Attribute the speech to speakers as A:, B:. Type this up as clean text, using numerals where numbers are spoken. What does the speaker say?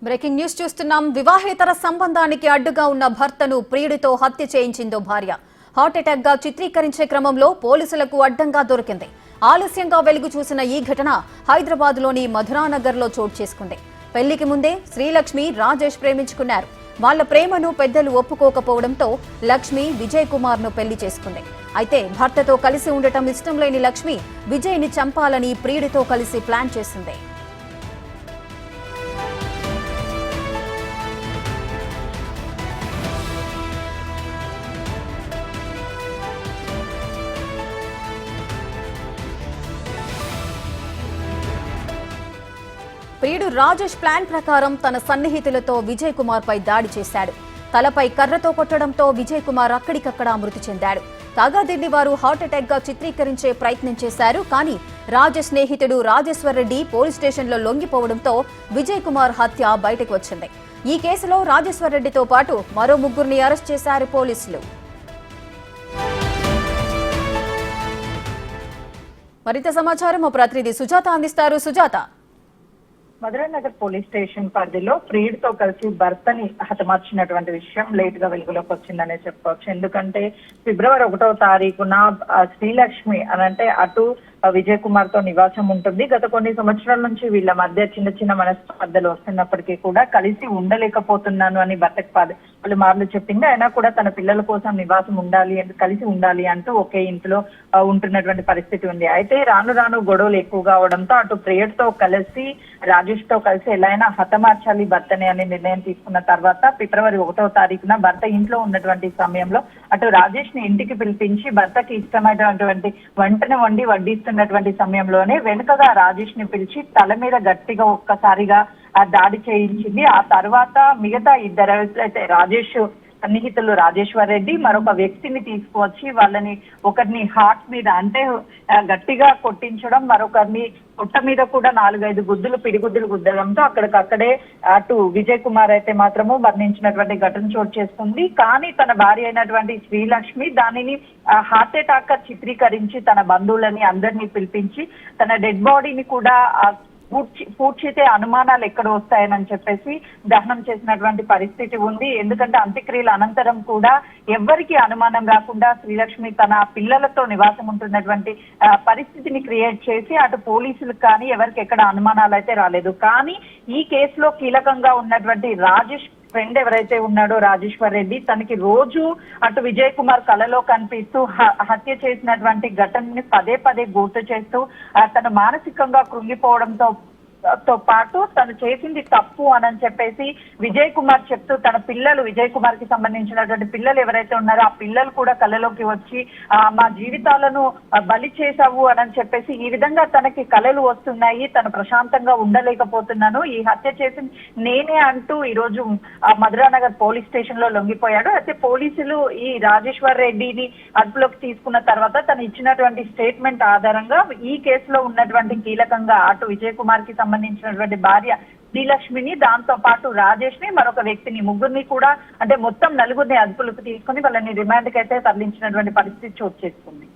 A: Breaking news చూస్తున్నాం. వివాహేతర సంబంధానికి అడ్డుగా ఉన్న భర్తను ప్రియుడితో హత్య చేయించిందో భార్య. హార్ట్ అటాక్ గా చిత్రీకరించే క్రమంలో పోలీసులకు అడ్డంగా దొరికింది. ఆలస్యంగా వెలుగు చూసిన ఈ ఘటన హైదరాబాద్ లోని మధురానగర్ లో చోటు చేసుకుంది. పెళ్లికి ముందే శ్రీలక్ష్మి రాజేష్ ప్రేమించుకున్నారు. వాళ్ల ప్రేమను పెద్దలు ఒప్పుకోకపోవడంతో లక్ష్మి విజయ్ కుమార్ ను పెళ్లి చేసుకుంది. అయితే భర్తతో కలిసి ఉండటం ఇష్టం లేని లక్ష్మి విజయ్ ని చంపాలని ప్రియుడితో కలిసి ప్లాన్ చేసింది. ప్రియుడు రాజేష్ ప్లాన్ ప్రకారం తన సన్నిహితులతో విజయ్ కుమార్ పై దాడి చేశాడు. తలపై కర్రతో కొట్టడంతో విజయ్ కుమార్ అక్కడికక్కడ మృతి చెందాడు. కాగా దీన్ని వారు హార్ట్ అటాక్ గా చిత్రీకరించే ప్రయత్నం చేశారు. కానీ రాజేష్ స్నేహితుడు రాజేశ్వర్ రెడ్డి పోలీస్ స్టేషన్లో లొంగిపోవడంతో విజయ్ కుమార్ హత్య బయటకు వచ్చింది. ఈ కేసులో రాజేశ్వర్ రెడ్డితో పాటు మరో ముగ్గురిని అరెస్ట్ చేశారు పోలీసులు. మరింత సమాచారం మా ప్రతినిధి సుజాత అందిస్తారు. సుజాత,
B: మధురానగర్ పోలీస్ స్టేషన్ పరిధిలో ప్రియుడితో కలిసి భర్తని హతమార్చినటువంటి విషయం లేట్ గా వెలుగులోకి వచ్చిందనే చెప్పవచ్చు. ఎందుకంటే ఫిబ్రవరి 1వ తారీఖున శ్రీలక్ష్మి అనంటే అటు విజయ్ కుమార్ తో నివాసం ఉంటుంది. గత కొన్ని సంవత్సరాల నుంచి వీళ్ళ మధ్య చిన్న చిన్న మనస్పర్ధలు వస్తున్నప్పటికీ కూడా కలిసి ఉండలేకపోతున్నాను అని భర్తకు పలు మార్లు చెప్పింది. అయినా కూడా తన పిల్లల కోసం నివాసం ఉండాలి, కలిసి ఉండాలి అంటూ ఒకే ఇంట్లో ఉంటున్నటువంటి పరిస్థితి ఉంది. అయితే రాను రాను గొడవలు ఎక్కువగా అవడంతో అటు ప్రియుడితో కలిసి రాజేష్ తో కలిసి ఎలా అయినా హతమార్చాలి భర్తని అనే నిర్ణయం తీసుకున్న తర్వాత ఫిబ్రవరి 1వ తారీఖున భర్త ఇంట్లో ఉన్నటువంటి సమయంలో అటు రాజేష్ ని ఇంటికి పిలిపించి భర్తకి ఇష్టమైనటువంటి వంటను వండి వడ్డిస్తున్నటువంటి సమయంలోనే వెనుకగా రాజేష్ ని పిలిచి తల మీద గట్టిగా ఒక్కసారిగా దాడి చేయించింది. ఆ తర్వాత మిగతా ఇద్దరు అయితే రాజేష్ సన్నిహితులు రాజేశ్వర్ రెడ్డి మరొక వ్యక్తిని తీసుకువచ్చి వాళ్ళని ఒకరిని హార్ట్ మీద అంటే గట్టిగా కొట్టించడం, మరొకరిని పొట్ట మీద కూడా 4-5 పిడిగుద్దులు గుద్దడంతో అక్కడికక్కడే అటు విజయ్ కుమార్ అయితే మాత్రము మరణించినటువంటి ఘటన చోటు చేసుకుంది. కానీ తన భార్య అయినటువంటి శ్రీలక్ష్మి దానిని హార్ట్ అటాక్ గా చిత్రీకరించి తన బంధువులని అందరినీ పిలిపించి తన డెడ్ బాడీని కూడా పూడ్చితే అనుమానాలు ఎక్కడ వస్తాయని చెప్పేసి దహనం చేసినటువంటి పరిస్థితి ఉంది. ఎందుకంటే అంత్యక్రియల అనంతరం కూడా ఎవ్వరికి అనుమానం రాకుండా శ్రీలక్ష్మి తన పిల్లలతో నివాసం ఉంటున్నటువంటి పరిస్థితిని క్రియేట్ చేసి అటు పోలీసులకు కానీ ఎవరికి ఎక్కడ అనుమానాలు అయితే రాలేదు. కానీ ఈ కేసులో కీలకంగా ఉన్నటువంటి రాజేష్ ఫ్రెండ్ ఎవరైతే ఉన్నాడో రాజేశ్వర్ రెడ్డి తనకి రోజు అటు విజయ్ కుమార్ కలలో కనిపిస్తూ హత్య చేసినటువంటి ఘటనని పదే పదే గుర్తు చేస్తూ తను మానసికంగా కృంగిపోవడంతో పాటు తను చేసింది తప్పు అని చెప్పేసి విజయ్ కుమార్ చెప్తూ తన పిల్లలు విజయ్ కుమార్ కి సంబంధించినటువంటి పిల్లలు ఎవరైతే ఉన్నారో ఆ పిల్లలు కూడా కళలోకి వచ్చి మా జీవితాలను బలి చేశావు అని చెప్పేసి ఈ విధంగా తనకి కళలు వస్తున్నాయి, తను ప్రశాంతంగా ఉండలేకపోతున్నాను, ఈ హత్య చేసింది నేనే అంటూ ఈ రోజు మధురానగర్ పోలీస్ స్టేషన్ లో లొంగిపోయాడు. అయితే పోలీసులు ఈ రాజేశ్వర్ రెడ్డిని అదుపులోకి తీసుకున్న తర్వాత తను ఇచ్చినటువంటి స్టేట్మెంట్ ఆధారంగా ఈ కేసులో ఉన్నటువంటి కీలకంగా అటు విజయ్ కుమార్ కి సంబంధించినటువంటి భార్య శ్రీలక్ష్మిని, దాంతో పాటు రాజేష్ ని, మరొక వ్యక్తిని, ముగ్గురిని కూడా అంటే మొత్తం 4 అదుపులోకి తీసుకుని వాళ్ళని రిమాండ్ కి అయితే తరలించినటువంటి పరిస్థితి చోటు చేసుకుంది.